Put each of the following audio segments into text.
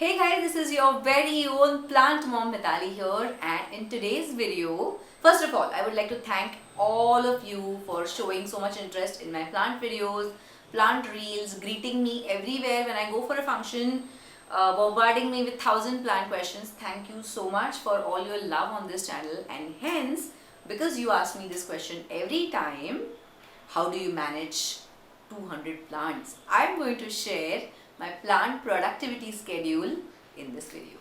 Hey guys, this is your very own plant mom Mitali here, and in today's video, first of all, I would like to thank all of you for showing so much interest in my plant videos, plant reels, greeting me everywhere when I go for a function, bombarding me with 1,000 plant questions. Thank you so much for all your love on this channel, and hence, because you ask me this question every time, how do you manage 200 plants? I'm going to share my plant productivity schedule in this video.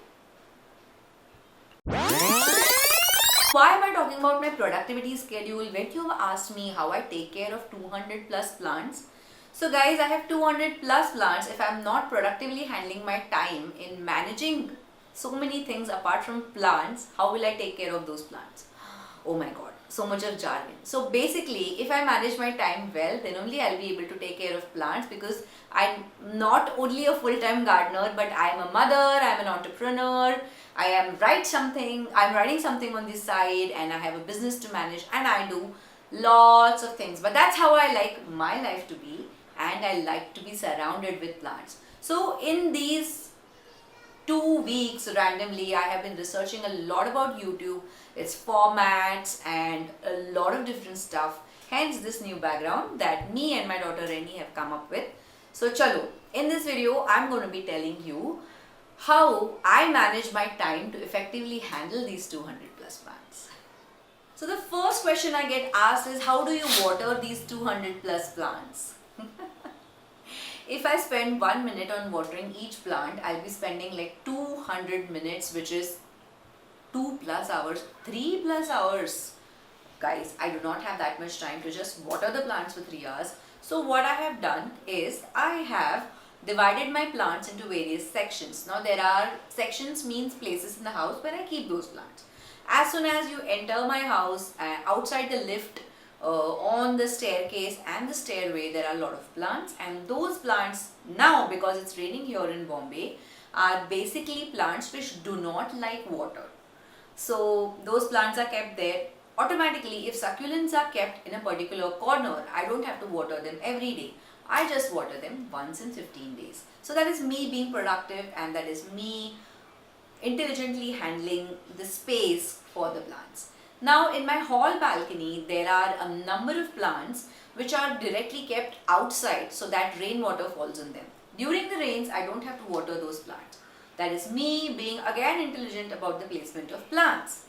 Why am I talking about my productivity schedule when you have asked me how I take care of 200 plus plants? So guys, I have 200 plus plants. If I'm not productively handling my time in managing so many things apart from plants, how will I take care of those plants? Oh my god, so much of jargon. So basically, if I manage my time well, then only I'll be able to take care of plants, because I'm not only a full-time gardener, but I'm a mother, I'm an entrepreneur, I'm writing something on the side, and I have a business to manage, and I do lots of things. But that's how I like my life to be, and I like to be surrounded with plants. So in these 2 weeks randomly, I have been researching a lot about YouTube, its formats, and a lot of different stuff. Hence this new background that me and my daughter Reni have come up with. So chalo, in this video I'm going to be telling you how I manage my time to effectively handle these 200 plus plants. So the first question I get asked is, how do you water these 200 plus plants? If I spend 1 minute on watering each plant, I'll be spending like 200 minutes, which is 2 plus hours, 3 plus hours. Guys, I do not have that much time to just water the plants for 3 hours. So what I have done is I have divided my plants into various sections. Now there are sections, means places in the house where I keep those plants. As soon as you enter my house, outside the lift, on the staircase and the stairway, there are a lot of plants, and those plants now, because it's raining here in Bombay, are basically plants which do not like water. So those plants are kept there. Automatically, if succulents are kept in a particular corner, I don't have to water them every day. I just water them once in 15 days. So that is me being productive, and that is me intelligently handling the space for the plants. Now in my hall balcony, there are a number of plants which are directly kept outside so that rainwater falls on them. During the rains, I don't have to water those plants. That is me being again intelligent about the placement of plants.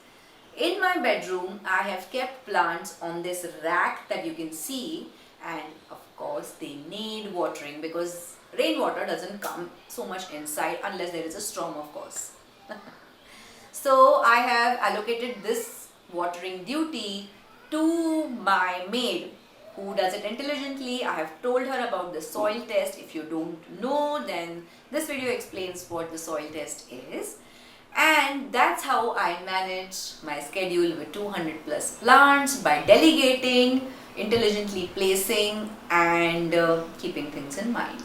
In my bedroom, I have kept plants on this rack that you can see, and of course they need watering because rainwater doesn't come so much inside unless there is a storm, of course. So I have allocated this watering duty to my maid, who does it intelligently. I have told her about the soil test. If you don't know, then this video explains what the soil test is. And that's how I manage my schedule with 200 plus plants, by delegating, intelligently placing, and keeping things in mind.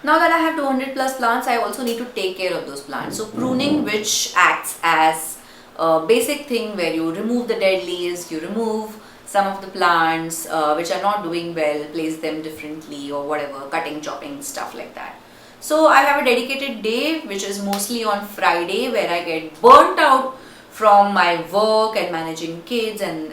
Now that I have 200 plus plants, I also need to take care of those plants. So pruning, which acts as a basic thing where you remove the dead leaves, you remove some of the plants which are not doing well, place them differently or whatever, cutting, chopping, stuff like that. So I have a dedicated day which is mostly on Friday, where I get burnt out from my work and managing kids and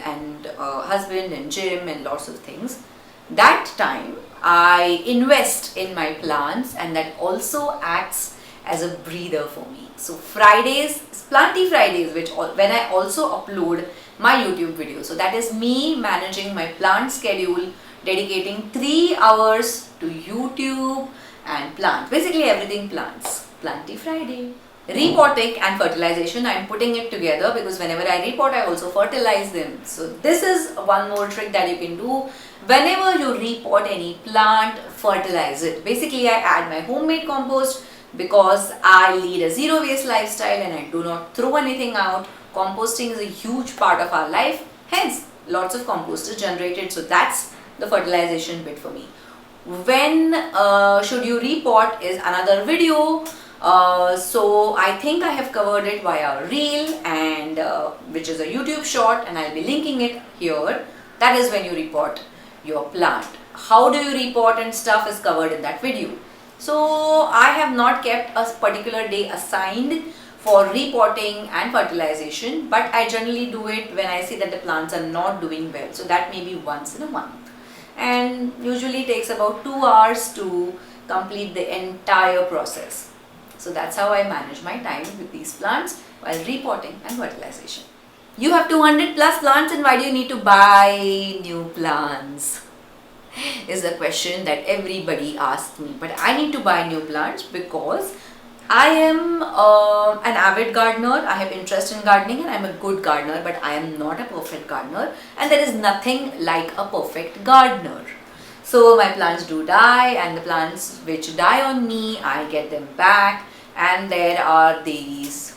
husband and gym and lots of things. That time I invest in my plants, and that also acts as a breather for me. So Fridays, Planty Fridays, when I also upload my YouTube video. So that is me managing my plant schedule, dedicating 3 hours to YouTube and plant. Basically everything plants. Planty Friday. Repotting and fertilization, I am putting it together because whenever I repot, I also fertilize them. So this is one more trick that you can do. Whenever you repot any plant, fertilize it. Basically I add my homemade compost because I lead a zero waste lifestyle and I do not throw anything out. Composting is a huge part of our life, hence lots of compost is generated. So that's the fertilization bit for me. When should you repot is another video. So I think I have covered it via a reel, and which is a YouTube short, and I'll be linking it here. That is when you repot your plant. How do you repot and stuff is covered in that video. So I have not kept a particular day assigned for repotting and fertilization, but I generally do it when I see that the plants are not doing well. So that may be once in a month, and usually takes about 2 hours to complete the entire process. So that's how I manage my time with these plants while repotting and fertilization. You have 200 plus plants, and why do you need to buy new plants? Is the question that everybody asks me. But I need to buy new plants because I am an avid gardener. I have interest in gardening and I'm a good gardener, but I am not a perfect gardener, and there is nothing like a perfect gardener. So my plants do die, and the plants which die on me, I get them back, and there are these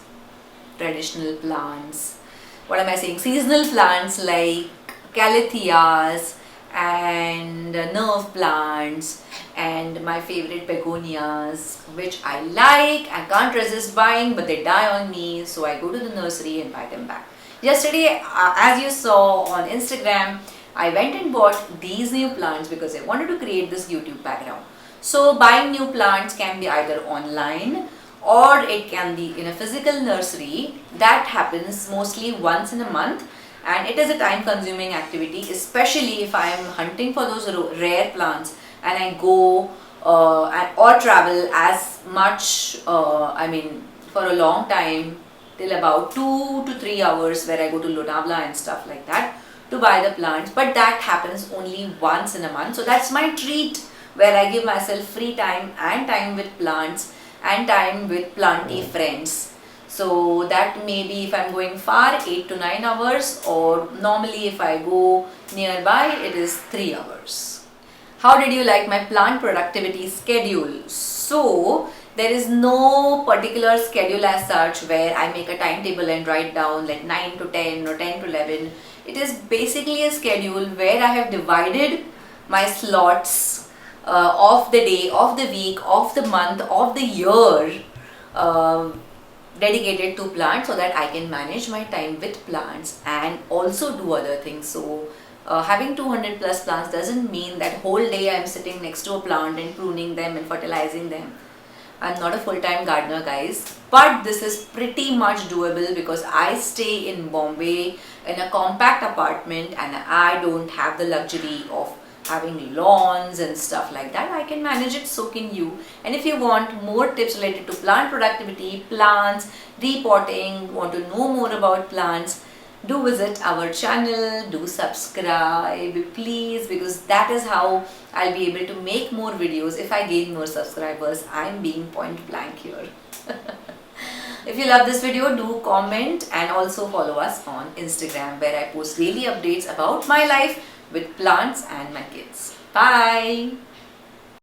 traditional plants. What am I saying? Seasonal plants like caletheas and nerve plants and my favorite begonias, which I like. I can't resist buying, but they die on me, so I go to the nursery and buy them back. Yesterday, as you saw on Instagram, I went and bought these new plants because I wanted to create this YouTube background. So buying new plants can be either online or it can be in a physical nursery. That happens mostly once in a month, and it is a time consuming activity, especially if I am hunting for those rare plants and I go or travel as much, for a long time, till about 2 to 3 hours, where I go to Lonavala and stuff like that to buy the plants. But that happens only once in a month, so that's my treat, where I give myself free time and time with plants and time with planty friends. So that may be, if I'm going far, 8 to 9 hours, or normally if I go nearby, it is 3 hours. How did you like my plant productivity schedule? So there is no particular schedule as such where I make a timetable and write down like 9 to 10 or 10 to 11. It is basically a schedule where I have divided my slots of the day, of the week, of the month, of the year, dedicated to plants, so that I can manage my time with plants and also do other things. So having 200 plus plants doesn't mean that whole day I'm sitting next to a plant and pruning them and fertilizing them. I'm not a full-time gardener, guys, but this is pretty much doable because I stay in Bombay in a compact apartment and I don't have the luxury of having lawns and stuff like that. I can manage it, so can you. And if you want more tips related to plant productivity, plants, repotting, want to know more about plants, do visit our channel, do subscribe please, because that is how I'll be able to make more videos. If I gain more subscribers, I'm being point blank here. If you love this video, do comment and also follow us on Instagram, where I post daily updates about my life with plants and my kids. Bye!